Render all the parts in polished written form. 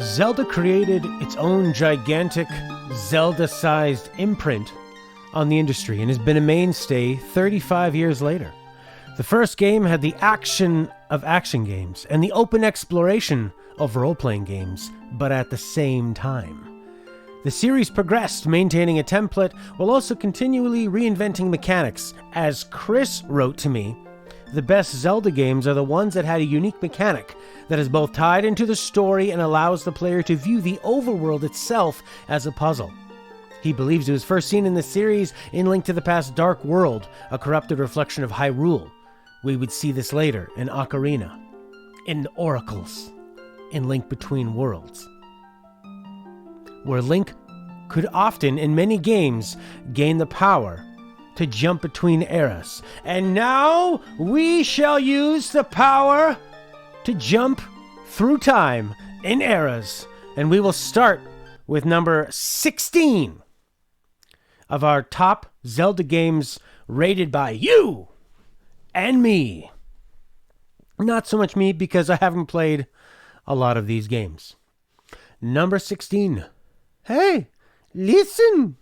Zelda created its own gigantic Zelda-sized imprint on the industry and has been a mainstay 35 years later. The first game had the action of action games and the open exploration of role-playing games, but at the same time. The series progressed, maintaining a template while also continually reinventing mechanics. As Chris wrote to me, the best Zelda games are the ones that had a unique mechanic that is both tied into the story and allows the player to view the overworld itself as a puzzle. He believes it was first seen in the series in Link to the Past Dark World, a corrupted reflection of Hyrule. We would see this later in Ocarina, in Oracles, in Link Between Worlds, where Link could often, in many games, gain the power to jump between eras. And now we shall use the power to jump through time in eras. And we will start with number 16 of our top Zelda games rated by you and me. Not so much me, because I haven't played a lot of these games. Number 16. Hey, listen!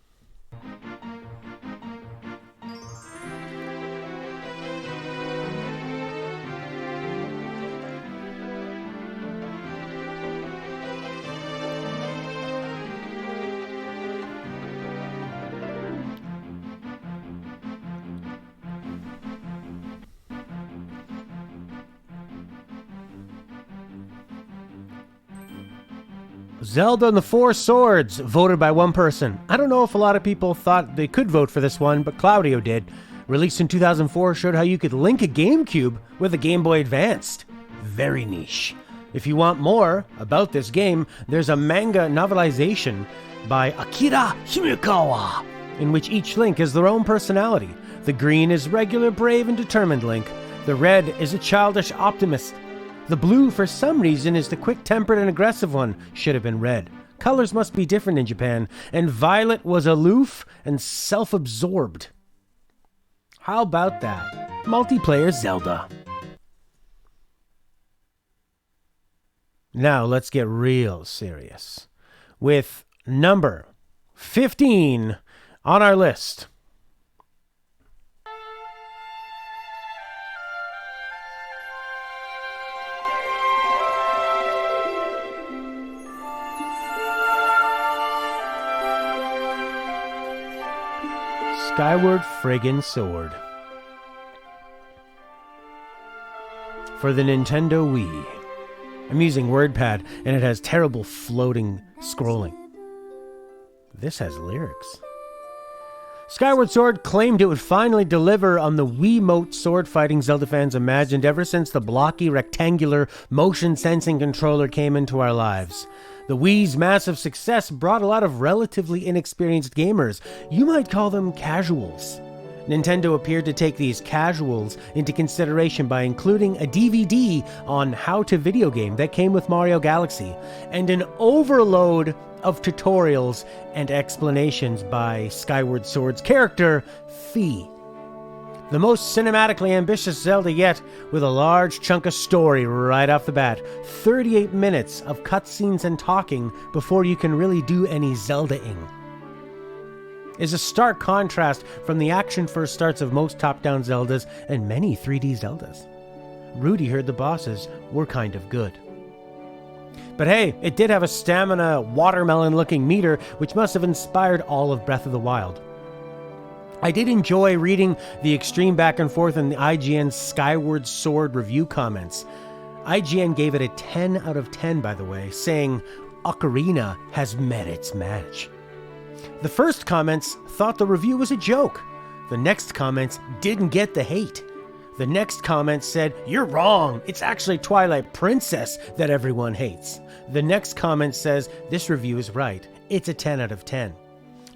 Zelda and the Four Swords, voted by one person. I don't know if a lot of people thought they could vote for this one, but Claudio did. Released in 2004, showed how you could link a GameCube with a Game Boy Advanced. Very niche. If you want more about this game, there's a manga novelization by Akira Himekawa, in which each Link has their own personality. The green is regular, brave, and determined Link. The red is a childish optimist. The blue, for some reason, is the quick-tempered and aggressive one. Should have been red. Colors must be different in Japan. And violet was aloof and self-absorbed. How about that? Multiplayer Zelda. Now let's get real serious with number 15 on our list. Skyward friggin' Sword. For the Nintendo Wii. I'm using WordPad, and it has terrible floating scrolling. This has lyrics. Skyward Sword claimed it would finally deliver on the Wiimote sword-fighting Zelda fans imagined ever since the blocky, rectangular, motion-sensing controller came into our lives. The Wii's massive success brought a lot of relatively inexperienced gamers. You might call them casuals. Nintendo appeared to take these casuals into consideration by including a DVD on How to Video Game that came with Mario Galaxy, and an overload of tutorials and explanations by Skyward Sword's character, Fi. The most cinematically ambitious Zelda yet, with a large chunk of story right off the bat. 38 minutes of cutscenes and talking before you can really do any Zelda-ing. Is a stark contrast from the action-first starts of most top-down Zeldas and many 3D Zeldas. Rudy heard the bosses were kind of good. But hey, it did have a stamina, watermelon-looking meter, which must have inspired all of Breath of the Wild. I did enjoy reading the extreme back and forth in the IGN's Skyward Sword review comments. IGN gave it a 10 out of 10, by the way, saying, Ocarina has met its match. The first comments thought the review was a joke. The next comments didn't get the hate. The next comment said, you're wrong, it's actually Twilight Princess that everyone hates. The next comment says, this review is right, it's a 10 out of 10.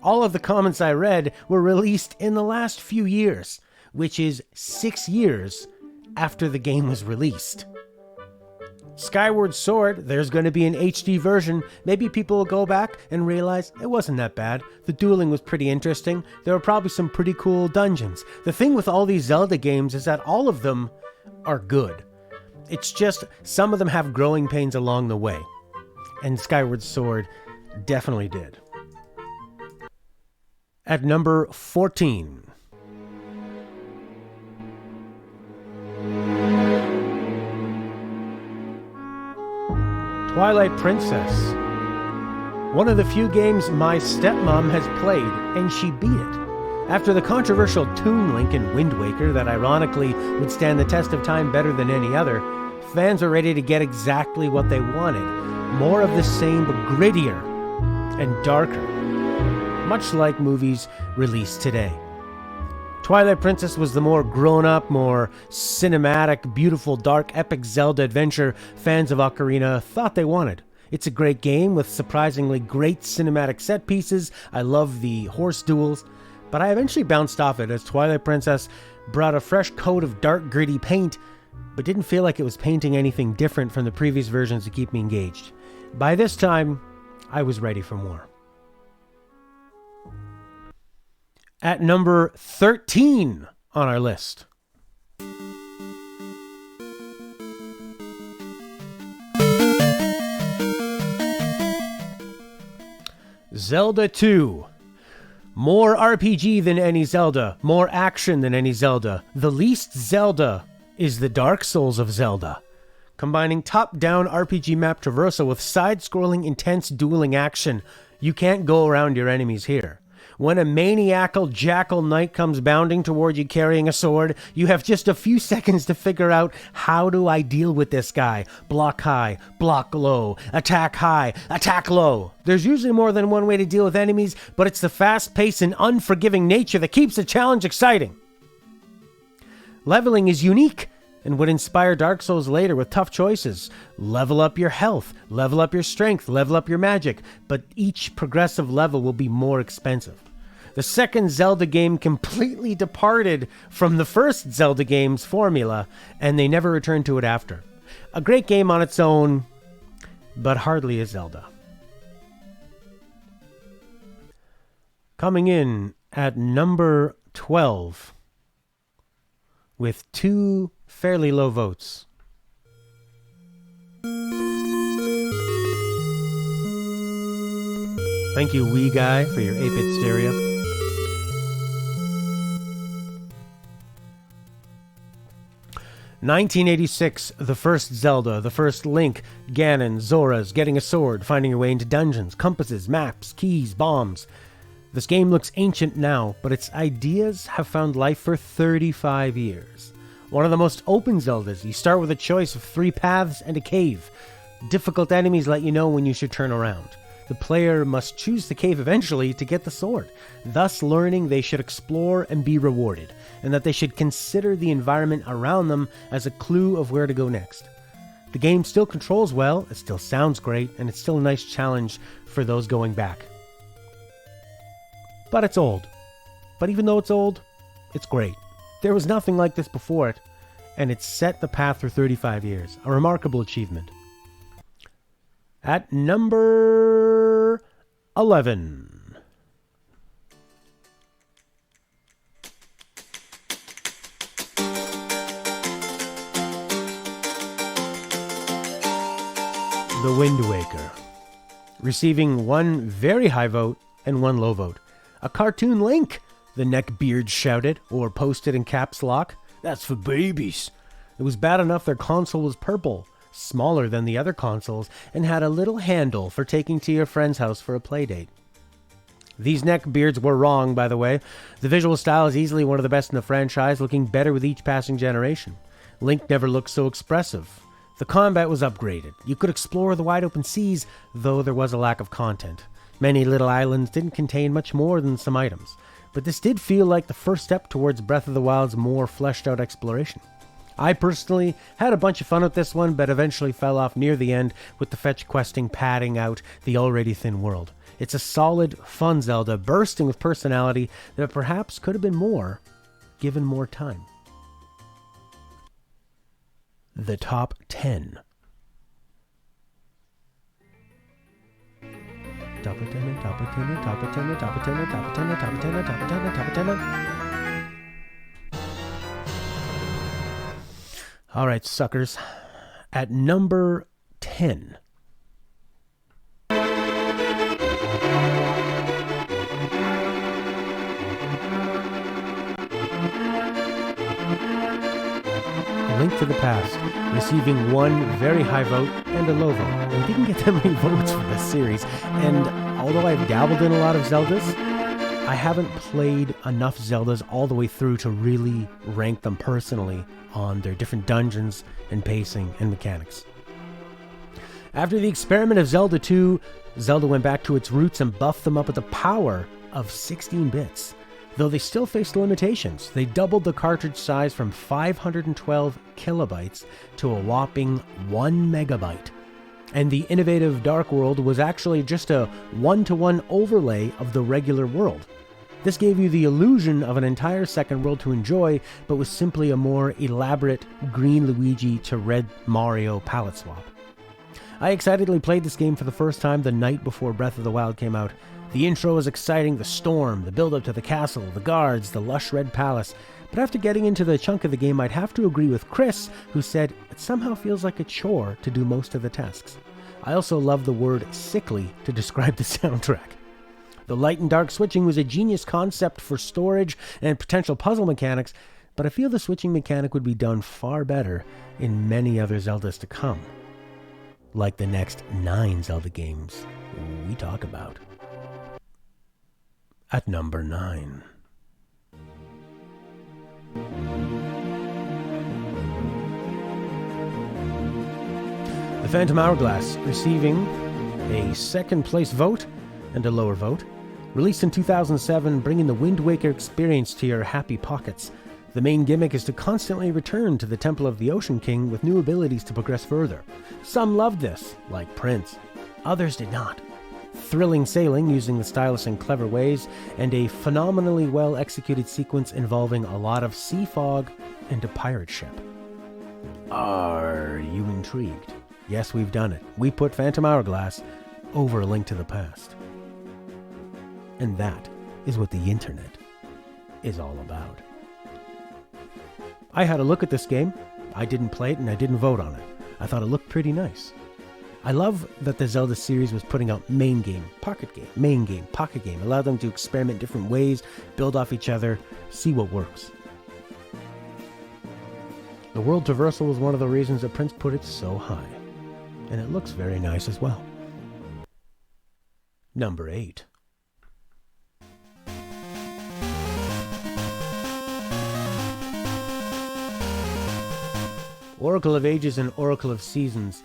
All of the comments I read were released in the last few years, which is 6 years after the game was released. Skyward Sword, there's going to be an HD version. Maybe people will go back and realize it wasn't that bad. The dueling was pretty interesting. There were probably some pretty cool dungeons. The thing with all these Zelda games is that all of them are good. It's just some of them have growing pains along the way. and Skyward Sword definitely did. At number 14. Twilight Princess. One of the few games my stepmom has played, and she beat it. After the controversial Toon Link and Wind Waker that ironically would stand the test of time better than any other, fans were ready to get exactly what they wanted. More of the same, but grittier and darker. Much like movies released today. Twilight Princess was the more grown-up, more cinematic, beautiful, dark, epic Zelda adventure fans of Ocarina thought they wanted. It's a great game with surprisingly great cinematic set pieces. I love the horse duels, but I eventually bounced off it as Twilight Princess brought a fresh coat of dark, gritty paint, but didn't feel like it was painting anything different from the previous versions to keep me engaged. By this time, I was ready for more. At number 13 on our list. Zelda 2. More RPG than any Zelda, more action than any Zelda. The least Zelda is the Dark Souls of Zelda. Combining top-down RPG map traversal with side-scrolling intense dueling action, you can't go around your enemies here. When a maniacal jackal knight comes bounding toward you carrying a sword, you have just a few seconds to figure out, how do I deal with this guy? Block high, block low, attack high, attack low. There's usually more than one way to deal with enemies, but it's the fast-paced and unforgiving nature that keeps the challenge exciting. Leveling is unique and would inspire Dark Souls later with tough choices. Level up your health, level up your strength, level up your magic, but each progressive level will be more expensive. The second Zelda game completely departed from the first Zelda game's formula, and they never returned to it after. A great game on its own, but hardly a Zelda. Coming in at number 12, with 2 fairly low votes. Thank you, Wee Guy, for your 8-bit stereo. "1986, the first Zelda, the first Link, Ganon, Zora's, getting a sword, finding your way into dungeons, compasses, maps, keys, bombs. This game looks ancient now, but its ideas have found life for 35 years. One of the most open Zeldas, you start with a choice of 3 paths and a cave. Difficult enemies let you know when you should turn around. The player must choose the cave eventually to get the sword, thus learning they should explore and be rewarded, and that they should consider the environment around them as a clue of where to go next. The game still controls well, it still sounds great, and it's still a nice challenge for those going back. But it's old. But even though it's old, it's great. There was nothing like this before it, and it set the path for 35 years. A remarkable achievement. At number 11. The Wind Waker. Receiving 1 very high vote and 1 low vote. A cartoon Link, the neckbeard shouted, or posted in caps lock. That's for babies. It was bad enough their console was purple, smaller than the other consoles, and had a little handle for taking to your friend's house for a playdate. These neckbeards were wrong, by the way. The visual style is easily one of the best in the franchise, looking better with each passing generation. Link never looked so expressive. The combat was upgraded. You could explore the wide open seas, though there was a lack of content. Many little islands didn't contain much more than some items, but this did feel like the first step towards Breath of the Wild's more fleshed out exploration. I personally had a bunch of fun with this one, but eventually fell off near the end with the fetch questing padding out the already thin world. It's a solid, fun Zelda, bursting with personality that perhaps could have been more, given more time. The top 10. Top of 10, top of 10, top of 10, top of 10, top of 10, top of 10, top of 10, top of 10. All right, suckers. At number 10. to the Past, receiving one very high vote and a low vote. We didn't get that many votes for this series, and although I've dabbled in a lot of Zeldas, I haven't played enough Zeldas all the way through to really rank them personally on their different dungeons and pacing and mechanics. After the experiment of Zelda 2, Zelda went back to its roots and buffed them up with the power of 16 bits. Though they still faced limitations, they doubled the cartridge size from 512 kilobytes to a whopping 1 megabyte. And the innovative Dark World was actually just a one-to-one overlay of the regular world. This gave you the illusion of an entire second world to enjoy, but was simply a more elaborate green Luigi to red Mario palette swap. I excitedly played this game for the first time the night before Breath of the Wild came out. The intro was exciting, the storm, the build-up to the castle, the guards, the lush red palace. But after getting into the chunk of the game, I'd have to agree with Chris, who said it somehow feels like a chore to do most of the tasks. I also love the word sickly to describe the soundtrack. The light and dark switching was a genius concept for storage and potential puzzle mechanics, but I feel the switching mechanic would be done far better in many other Zeldas to come. Like the next 9 Zelda games we talk about. At number 9. The Phantom Hourglass, receiving a second place vote and a lower vote. Released in 2007, bringing the Wind Waker experience to your happy pockets. The main gimmick is to constantly return to the Temple of the Ocean King with new abilities to progress further. Some loved this, like Prince. Others did not. Thrilling sailing using the stylus in clever ways, and a phenomenally well-executed sequence involving a lot of sea fog and a pirate ship. Are you intrigued? Yes, we've done it. We put Phantom Hourglass over A Link to the Past. And that is what the internet is all about. I had a look at this game. I didn't play it and I didn't vote on it. I thought it looked pretty nice. I love that the Zelda series was putting out main game, pocket game, main game, pocket game. Allowed them to experiment different ways, build off each other, see what works. The world traversal was one of the reasons that Prince put it so high. And it looks very nice as well. Number 8. Oracle of Ages and Oracle of Seasons.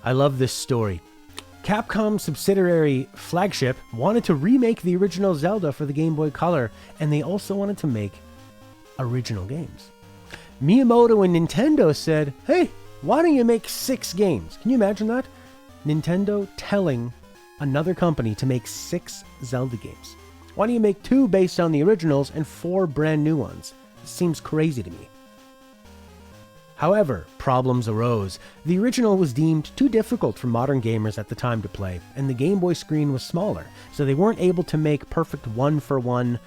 I love this story. Capcom's subsidiary Flagship wanted to remake the original Zelda for the Game Boy Color, and they also wanted to make original games. Miyamoto and Nintendo said, hey, why don't you make 6 games? Can you imagine that? Nintendo telling another company to make 6 Zelda games. Why don't you make 2 based on the originals and 4 brand new ones? It seems crazy to me. However, problems arose. The original was deemed too difficult for modern gamers at the time to play, and the Game Boy screen was smaller, so they weren't able to make perfect one-for-one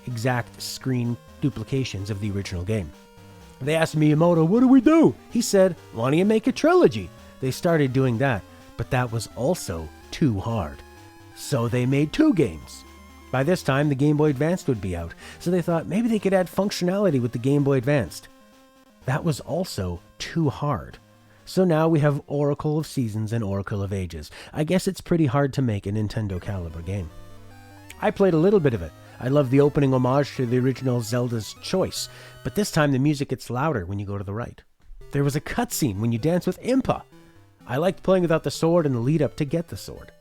exact screen duplications of the original game. They asked Miyamoto, what do we do? He said, why don't you make a trilogy? They started doing that, but that was also too hard. So they made 2 games. By this time, the Game Boy Advance would be out, so they thought maybe they could add functionality with the Game Boy Advance. That was also too hard. So now we have Oracle of Seasons and Oracle of Ages. I guess it's pretty hard to make a Nintendo caliber game. I played a little bit of it. I love the opening homage to the original Zelda's Choice, but this time the music gets louder when you go to the right. There was a cutscene when you dance with Impa. I liked playing without the sword and the lead up to get the sword.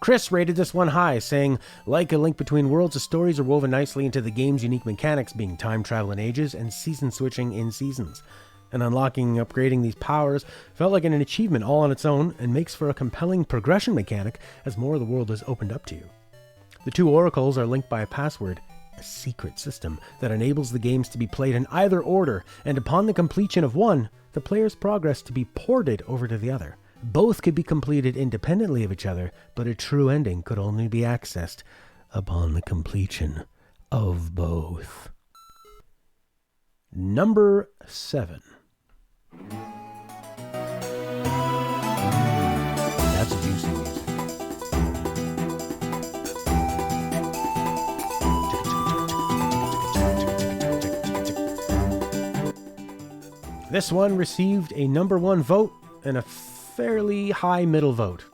Chris rated this one high, saying, like A Link Between Worlds, the stories are woven nicely into the game's unique mechanics, being time travel in ages and season switching in seasons. And unlocking and upgrading these powers felt like an achievement all on its own and makes for a compelling progression mechanic as more of the world is opened up to you. The 2 oracles are linked by a password, a secret system that enables the games to be played in either order, and upon the completion of one, the player's progress to be ported over to the other. Both could be completed independently of each other, but a true ending could only be accessed upon the completion of both. Number 7. That's juicy music. This one received a #1 vote and a fairly high middle vote.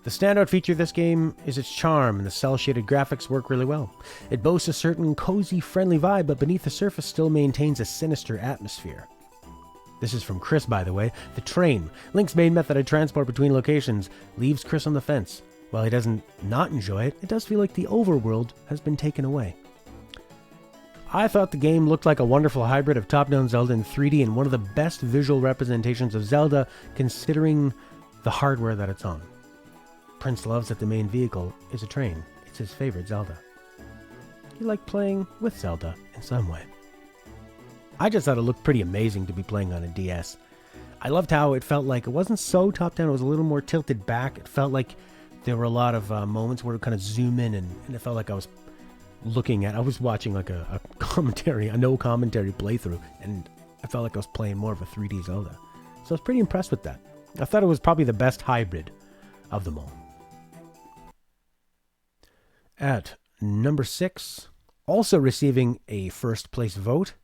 The standout feature of this game is its charm, and the cel-shaded graphics work really well. It boasts a certain cozy, friendly vibe, but beneath the surface still maintains a sinister atmosphere. This is from Chris, by the way. The train, Link's main method of transport between locations, leaves Chris on the fence. While he doesn't not enjoy it, it does feel like the overworld has been taken away. I thought the game looked like a wonderful hybrid of top-down Zelda in 3D and one of the best visual representations of Zelda considering the hardware that it's on. Prince loves that the main vehicle is a train. It's his favorite Zelda. He liked playing with Zelda in some way. I just thought it looked pretty amazing to be playing on a DS. I loved how it felt like it wasn't so top-down, it was a little more tilted back. It felt like there were a lot of moments where it kind of zoom in and it felt like I was watching like a commentary, a no commentary playthrough, and I felt like I was playing more of a 3D Zelda. So I was pretty impressed with that. I thought it was probably the best hybrid of them all. At number 6, also receiving a first place vote,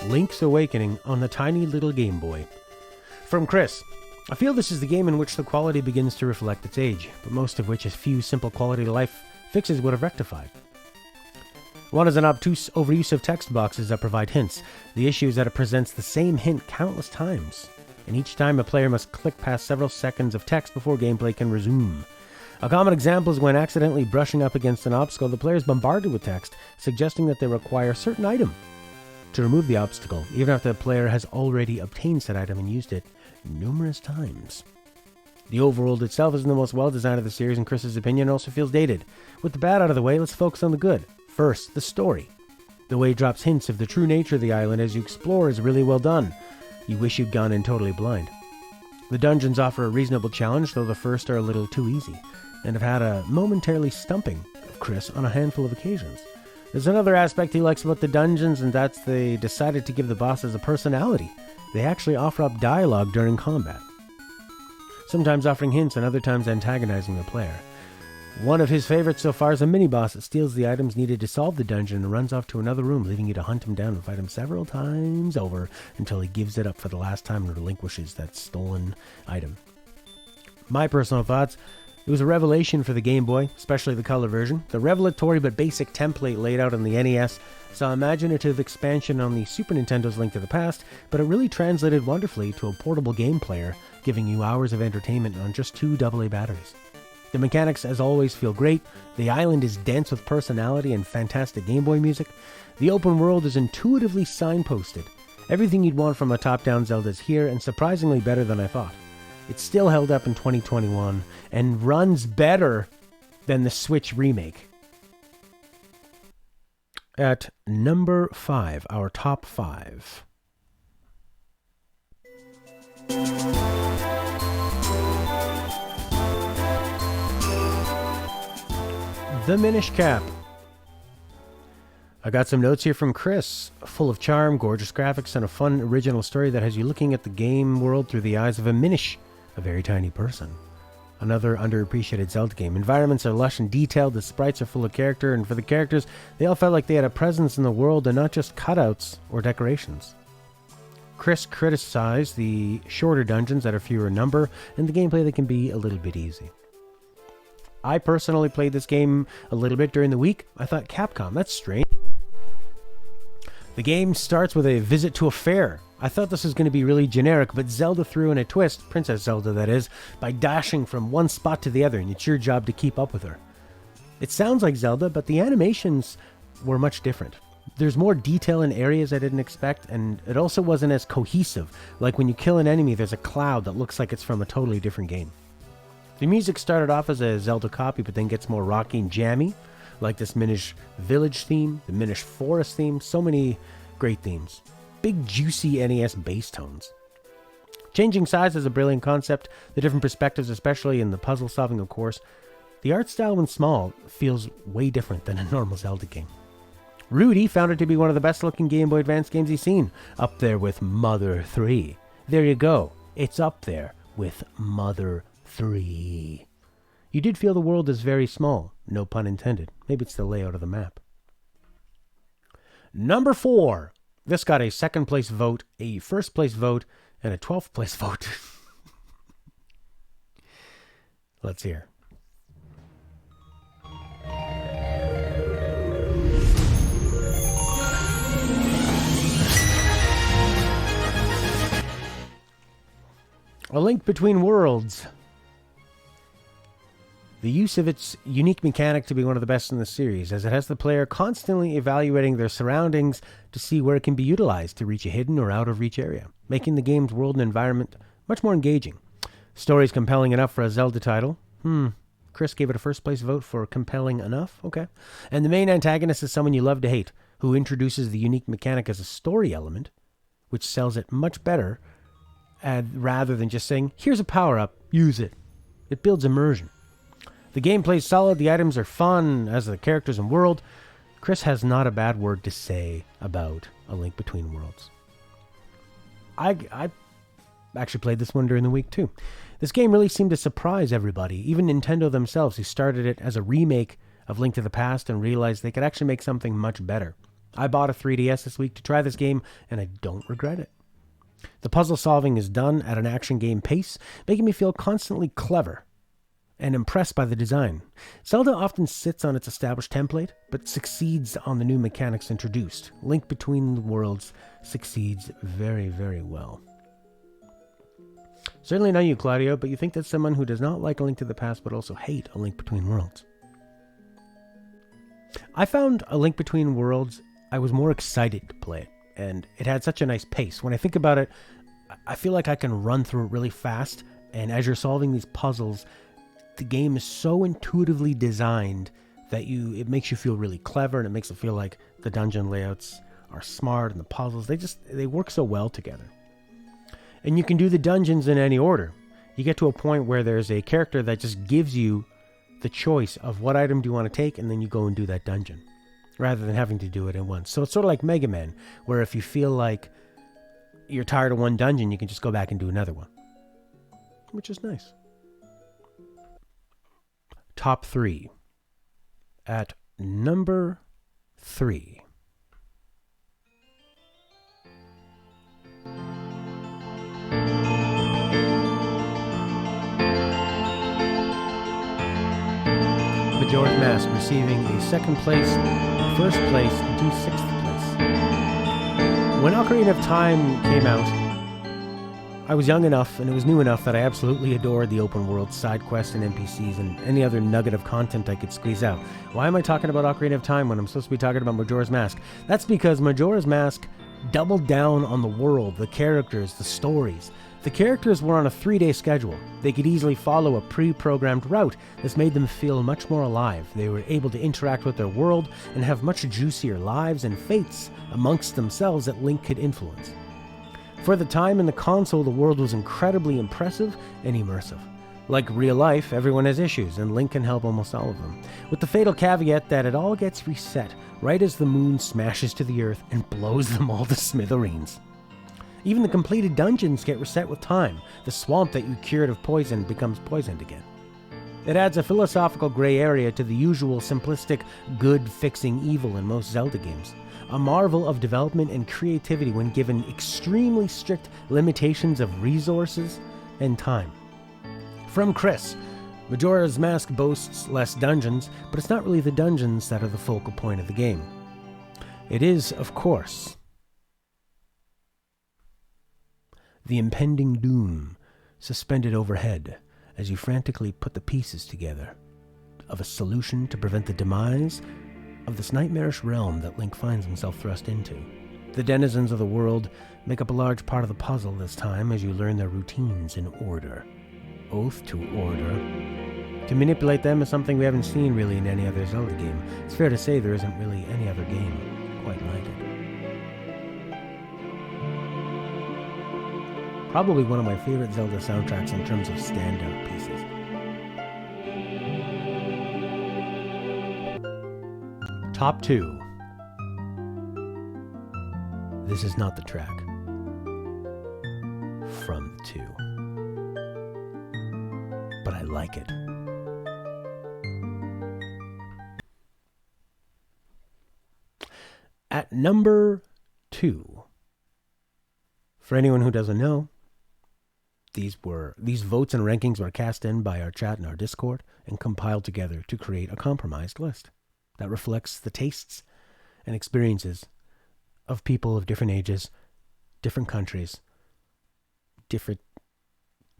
Link's Awakening on the tiny little Game Boy. From Chris, I feel this is the game in which the quality begins to reflect its age, but most of which a few simple quality of life fixes would have rectified. One is an obtuse overuse of text boxes that provide hints. The issue is that it presents the same hint countless times, and each time a player must click past several seconds of text before gameplay can resume. A common example is when accidentally brushing up against an obstacle, the player is bombarded with text, suggesting that they require a certain item to remove the obstacle, even after the player has already obtained said item and used it numerous times. The overworld itself isn't the most well-designed of the series, in Chris's opinion, also feels dated. With the bad out of the way, let's focus on the good. First, the story. The way it drops hints of the true nature of the island as you explore is really well done. You wish you'd gone in totally blind. The dungeons offer a reasonable challenge, though the first are a little too easy, and have had a momentarily stumping of Chris on a handful of occasions. There's another aspect he likes about the dungeons, and that's they decided to give the bosses a personality. They actually offer up dialogue during combat, sometimes offering hints and other times antagonizing the player. One of his favorites so far is a mini-boss that steals the items needed to solve the dungeon and runs off to another room, leaving you to hunt him down and fight him several times over until he gives it up for the last time and relinquishes that stolen item. My personal thoughts: it was a revelation for the Game Boy, especially the color version. The revelatory but basic template laid out on the NES saw imaginative expansion on the Super Nintendo's Link to the Past, but it really translated wonderfully to a portable game player, giving you hours of entertainment on just 2 AA batteries. The mechanics, as always, feel great. The island is dense with personality and fantastic Game Boy music. The open world is intuitively signposted. Everything you'd want from a top-down Zelda is here, and surprisingly better than I thought. It's still held up in 2021 and runs better than the Switch remake. At number 5, our top 5. The Minish Cap. I got some notes here from Chris, full of charm, gorgeous graphics, and a fun original story that has you looking at the game world through the eyes of a Minish, a very tiny person. Another underappreciated Zelda game. Environments are lush and detailed, the sprites are full of character, and for the characters, they all felt like they had a presence in the world and not just cutouts or decorations. Chris criticized the shorter dungeons that are fewer in number, and the gameplay that can be a little bit easy. I personally played this game a little bit during the week. I thought, Capcom, that's strange. The game starts with a visit to a fair. I thought this was going to be really generic, but Zelda threw in a twist, Princess Zelda that is, by dashing from one spot to the other, and it's your job to keep up with her. It sounds like Zelda, but the animations were much different. There's more detail in areas I didn't expect, and it also wasn't as cohesive. Like when you kill an enemy, there's a cloud that looks like it's from a totally different game. The music started off as a Zelda copy, but then gets more rocky and jammy, like this Minish Village theme, the Minish Forest theme, so many great themes. Big juicy NES bass tones. Changing size is a brilliant concept, the different perspectives, especially in the puzzle solving, of course. The art style when small feels way different than a normal Zelda game. Rudy found it to be one of the best looking Game Boy Advance games he's seen, up there with Mother 3. There you go, it's up there with Mother 3. You did feel the world is very small, no pun intended. Maybe it's the layout of the map. Number 4. This got a second place vote, a first place vote, and a 12th place vote. Let's hear. A Link Between Worlds. The use of its unique mechanic to be one of the best in the series, as it has the player constantly evaluating their surroundings to see where it can be utilized to reach a hidden or out-of-reach area, making the game's world and environment much more engaging. Story is compelling enough for a Zelda title. Chris gave it a first-place vote for compelling enough. Okay. And the main antagonist is someone you love to hate, who introduces the unique mechanic as a story element, which sells it much better, rather than just saying, here's a power-up, use it. It builds immersion. The gameplay is solid, the items are fun, as are the characters and world. Chris has not a bad word to say about A Link Between Worlds. I actually played this one during the week too. This game really seemed to surprise everybody, even Nintendo themselves, who started it as a remake of Link to the Past and realized they could actually make something much better. I bought a 3DS this week to try this game, and I don't regret it. The puzzle solving is done at an action game pace, making me feel constantly clever and impressed by the design. Zelda often sits on its established template, but succeeds on the new mechanics introduced. Link Between Worlds succeeds very, very well. Certainly not you, Claudio, but you think that's someone who does not like A Link to the Past, but also hate A Link Between Worlds. I found A Link Between Worlds, I was more excited to play it, and it had such a nice pace. When I think about it, I feel like I can run through it really fast, and as you're solving these puzzles, the game is so intuitively designed that it makes you feel really clever, and it makes it feel like the dungeon layouts are smart, and the puzzles, they work so well together. And you can do the dungeons in any order. You get to a point where there's a character that just gives you the choice of what item do you want to take, and then you go and do that dungeon, rather than having to do it at once. So it's sort of like Mega Man, where if you feel like you're tired of one dungeon, you can just go back and do another one, which is nice. Top 3. At number 3. Majora's Mask receiving a second place, first place, and 6th place. When Ocarina of Time came out, I was young enough and it was new enough that I absolutely adored the open world, side quests and NPCs and any other nugget of content I could squeeze out. Why am I talking about Ocarina of Time when I'm supposed to be talking about Majora's Mask? That's because Majora's Mask doubled down on the world, the characters, the stories. The characters were on a 3-day schedule. They could easily follow a pre-programmed route. This made them feel much more alive. They were able to interact with their world and have much juicier lives and fates amongst themselves that Link could influence. For the time in the console, the world was incredibly impressive and immersive. Like real life, everyone has issues, and Link can help almost all of them, with the fatal caveat that it all gets reset right as the moon smashes to the earth and blows them all to smithereens. Even the completed dungeons get reset with time. The swamp that you cured of poison becomes poisoned again. It adds a philosophical gray area to the usual simplistic good fixing evil in most Zelda games. A marvel of development and creativity when given extremely strict limitations of resources and time. From Chris, Majora's Mask boasts less dungeons, but it's not really the dungeons that are the focal point of the game. It is, of course, the impending doom suspended overhead as you frantically put the pieces together of a solution to prevent the demise of this nightmarish realm that Link finds himself thrust into. The denizens of the world make up a large part of the puzzle this time as you learn their routines in order. Oath to order. To manipulate them is something we haven't seen really in any other Zelda game. It's fair to say there isn't really any other game quite like it. Probably one of my favorite Zelda soundtracks in terms of standout pieces. Top 2. This is not the track. From the 2. I like it. At number 2, for anyone who doesn't know, these votes and rankings were cast in by our chat and our Discord and compiled together to create a compromised list that reflects the tastes and experiences of people of different ages, different countries, different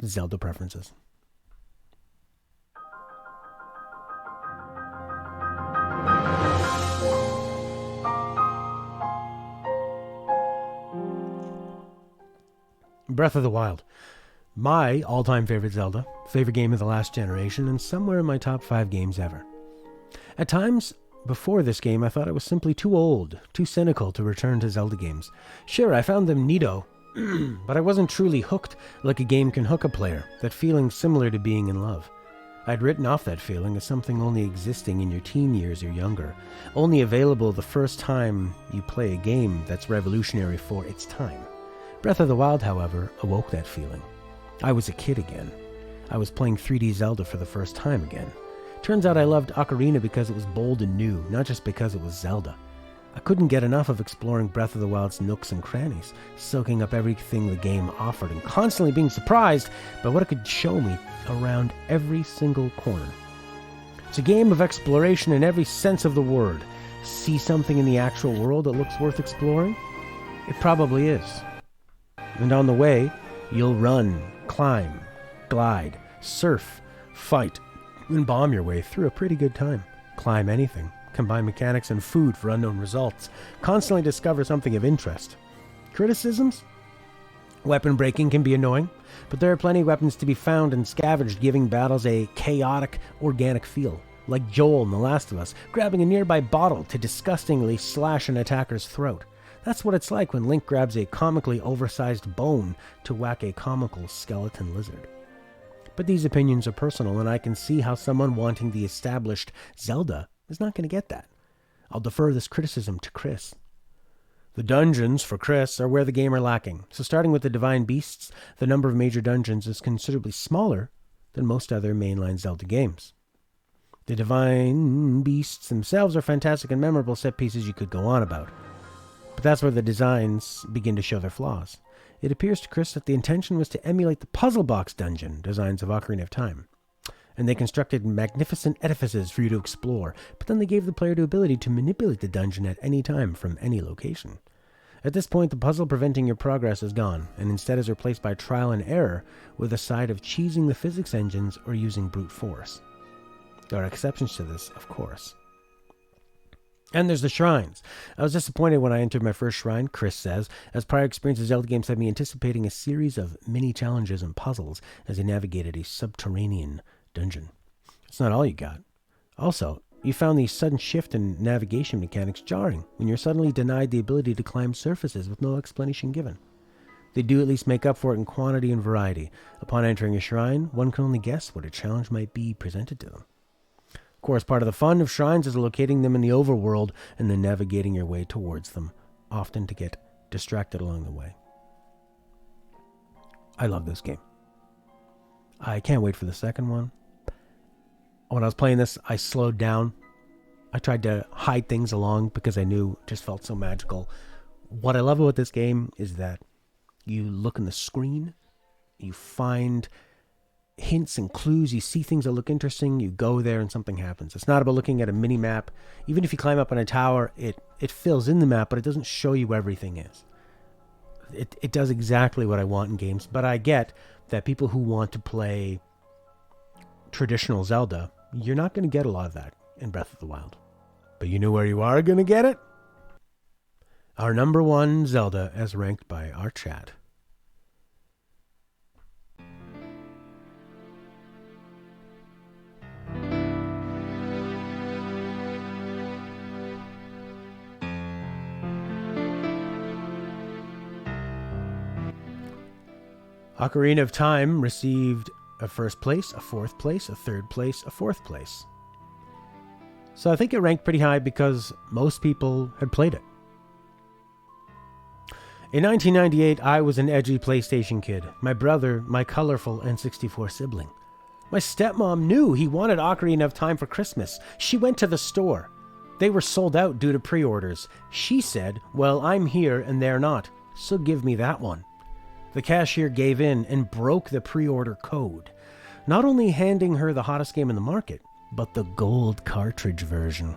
Zelda preferences. Breath of the Wild. My all-time favorite Zelda, favorite game of the last generation, and somewhere in my top 5 games ever. At times, before this game, I thought it was simply too old, too cynical to return to Zelda games. Sure, I found them neato, but I wasn't truly hooked like a game can hook a player, that feeling similar to being in love. I'd written off that feeling as something only existing in your teen years or younger, only available the first time you play a game that's revolutionary for its time. Breath of the Wild, however, awoke that feeling. I was a kid again. I was playing 3D Zelda for the first time again. Turns out I loved Ocarina because it was bold and new, not just because it was Zelda. I couldn't get enough of exploring Breath of the Wild's nooks and crannies, soaking up everything the game offered and constantly being surprised by what it could show me around every single corner. It's a game of exploration in every sense of the word. See something in the actual world that looks worth exploring? It probably is. And on the way, you'll run, climb, glide, surf, fight, and bomb your way through a pretty good time. Climb anything, combine mechanics and food for unknown results, constantly discover something of interest. Criticisms? Weapon breaking can be annoying, but there are plenty of weapons to be found and scavenged, giving battles a chaotic, organic feel. Like Joel in The Last of Us, grabbing a nearby bottle to disgustingly slash an attacker's throat. That's what it's like when Link grabs a comically oversized bone to whack a comical skeleton lizard. But these opinions are personal, and I can see how someone wanting the established Zelda is not going to get that. I'll defer this criticism to Chris. The dungeons, for Chris, are where the game are lacking. So starting with the Divine Beasts, the number of major dungeons is considerably smaller than most other mainline Zelda games. The Divine Beasts themselves are fantastic and memorable set pieces you could go on about. But that's where the designs begin to show their flaws. It appears to Chris that the intention was to emulate the puzzle box dungeon designs of Ocarina of Time. And they constructed magnificent edifices for you to explore, but then they gave the player the ability to manipulate the dungeon at any time from any location. At this point, the puzzle preventing your progress is gone, and instead is replaced by trial and error with a side of cheesing the physics engines or using brute force. There are exceptions to this, of course. And there's the shrines. I was disappointed when I entered my first shrine, Chris says, as prior experiences Zelda games had me anticipating a series of mini challenges and puzzles as I navigated a subterranean dungeon. It's not all you got. Also, you found the sudden shift in navigation mechanics jarring when you're suddenly denied the ability to climb surfaces with no explanation given. They do at least make up for it in quantity and variety. Upon entering a shrine, one can only guess what a challenge might be presented to them. Of course, part of the fun of shrines is locating them in the overworld and then navigating your way towards them, often to get distracted along the way. I love this game. I can't wait for the second one. When I was playing this, I slowed down. I tried to hide things along because I knew it just felt so magical. What I love about this game is that you look in the screen, you find hints and clues, you see things that look interesting, you go there and something happens. It's not about looking at a mini map. Even if you climb up on a tower, it fills in the map, but it doesn't show you where everything is. It does exactly what I want in games, but I get that people who want to play traditional Zelda, you're not going to get a lot of that in Breath of the Wild. But you know where you are going to get it? Our number 1 Zelda as ranked by our chat. Ocarina of Time received a first place, a fourth place, a third place, a fourth place. So I think it ranked pretty high because most people had played it. In 1998, I was an edgy PlayStation kid. My brother, my colorful N64 sibling. My stepmom knew he wanted Ocarina of Time for Christmas. She went to the store. They were sold out due to pre-orders. She said, well, I'm here and they're not, so give me that one. The cashier gave in and broke the pre-order code, not only handing her the hottest game in the market, but the gold cartridge version.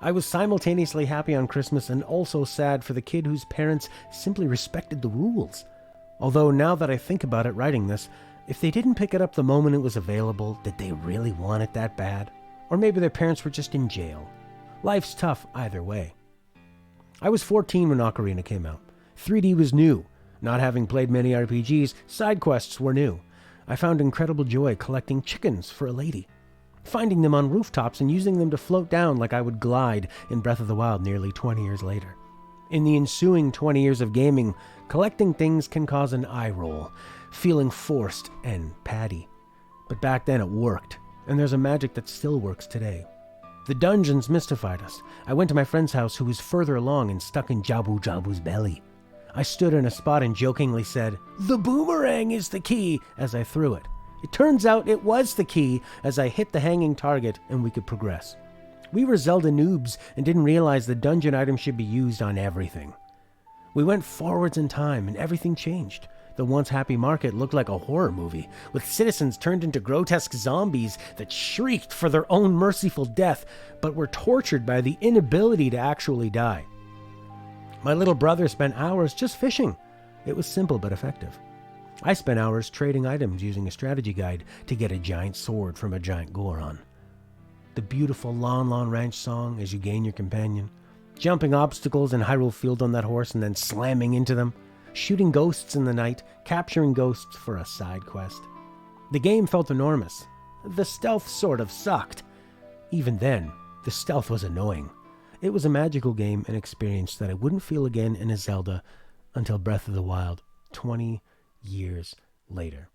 I was simultaneously happy on Christmas and also sad for the kid whose parents simply respected the rules. Although now that I think about it writing this, if they didn't pick it up the moment it was available, did they really want it that bad? Or maybe their parents were just in jail. Life's tough either way. I was 14 when Ocarina came out. 3D was new. Not having played many RPGs, side quests were new. I found incredible joy collecting chickens for a lady, finding them on rooftops and using them to float down like I would glide in Breath of the Wild nearly 20 years later. In the ensuing 20 years of gaming, collecting things can cause an eye roll, feeling forced and patty. But back then it worked, and there's a magic that still works today. The dungeons mystified us. I went to my friend's house who was further along and stuck in Jabu Jabu's belly. I stood in a spot and jokingly said, "The boomerang is the key," as I threw it. It turns out it was the key as I hit the hanging target and we could progress. We were Zelda noobs and didn't realize the dungeon items should be used on everything. We went forwards in time and everything changed. The once happy market looked like a horror movie, with citizens turned into grotesque zombies that shrieked for their own merciful death, but were tortured by the inability to actually die. My little brother spent hours just fishing. It was simple but effective. I spent hours trading items using a strategy guide to get a giant sword from a giant Goron. The beautiful Lon Lon Ranch song as you gain your companion, jumping obstacles in Hyrule Field on that horse and then slamming into them, shooting ghosts in the night, capturing ghosts for a side quest. The game felt enormous. The stealth sort of sucked. Even then, the stealth was annoying. It was a magical game and experience that I wouldn't feel again in a Zelda until Breath of the Wild, 20 years later.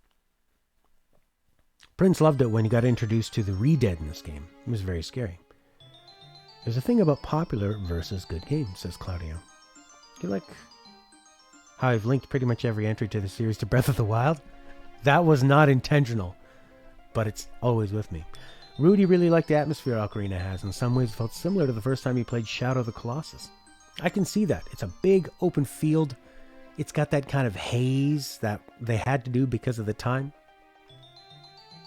Prince loved it when he got introduced to the Re-Dead in this game. It was very scary. There's a thing about popular versus good games, says Claudio. You like how I've linked pretty much every entry to the series to Breath of the Wild? That was not intentional, but it's always with me. Rudy really liked the atmosphere Ocarina has. In some ways it felt similar to the first time he played Shadow of the Colossus. I can see that. It's a big open field. It's got that kind of haze that they had to do because of the time.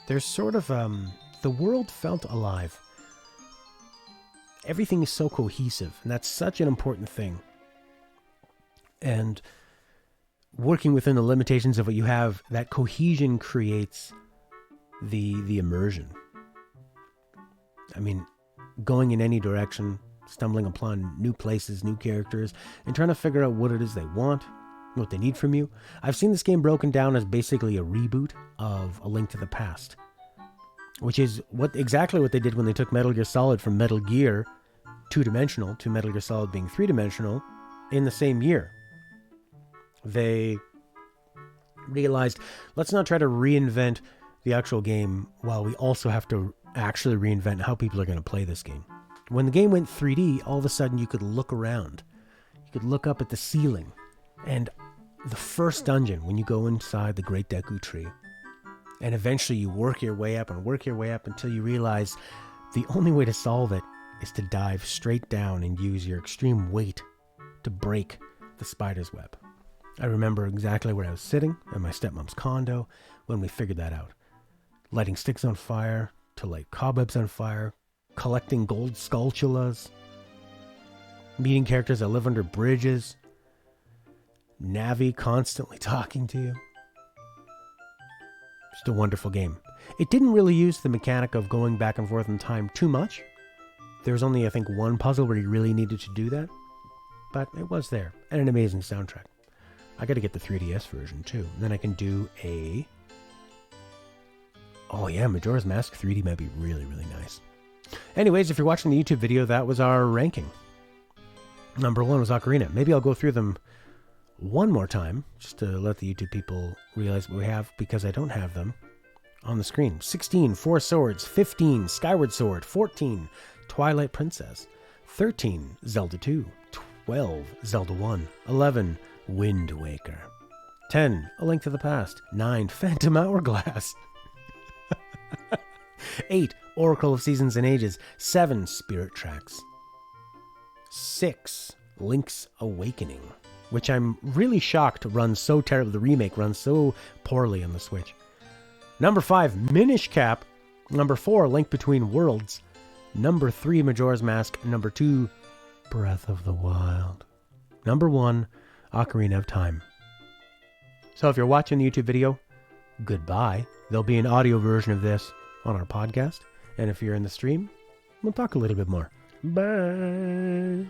There's sort of, the world felt alive. Everything is so cohesive, and that's such an important thing. And working within the limitations of what you have, that cohesion creates the immersion. I mean, going in any direction, stumbling upon new places, new characters, and trying to figure out what it is they want, what they need from you. I've seen this game broken down as basically a reboot of A Link to the Past, which is exactly what they did when they took Metal Gear Solid from Metal Gear 2-dimensional to Metal Gear Solid being 3-dimensional in the same year. They realized, let's not try to reinvent the actual game while we also have to actually reinvent how people are going to play this game. When the game went 3D, all of a sudden you could look around. You could look up at the ceiling. And the first dungeon, when you go inside the Great Deku Tree, and eventually you work your way up until you realize the only way to solve it is to dive straight down and use your extreme weight to break the spider's web. I remember exactly where I was sitting at my stepmom's condo when we figured that out. Lighting sticks on fire to light cobwebs on fire, collecting gold skulltulas, meeting characters that live under bridges, Navi constantly talking to you. Just a wonderful game. It didn't really use the mechanic of going back and forth in time too much. There was only, I think, one puzzle where you really needed to do that, but it was there, and an amazing soundtrack. I gotta get the 3DS version too. Then I can do a... Oh yeah, Majora's Mask 3D might be really, really nice. Anyways, if you're watching the YouTube video, that was our ranking. Number 1 was Ocarina. Maybe I'll go through them one more time, just to let the YouTube people realize what we have, because I don't have them on the screen. 16, Four Swords. 15, Skyward Sword. 14, Twilight Princess. 13, Zelda 2. 12, Zelda 1. 11, Wind Waker. 10, A Link to the Past. 9, Phantom Hourglass. 8. Oracle of Seasons and Ages. 7. Spirit Tracks. 6. Link's Awakening, which I'm really shocked runs so terrible. The remake runs so poorly on the Switch. Number 5, Minish Cap. Number 4, Link Between Worlds. Number 3, Majora's Mask. Number 2, Breath of the Wild. Number 1, Ocarina of Time. So if you're watching the YouTube video, goodbye. There'll be an audio version of this on our podcast. And if you're in the stream, we'll talk a little bit more. Bye.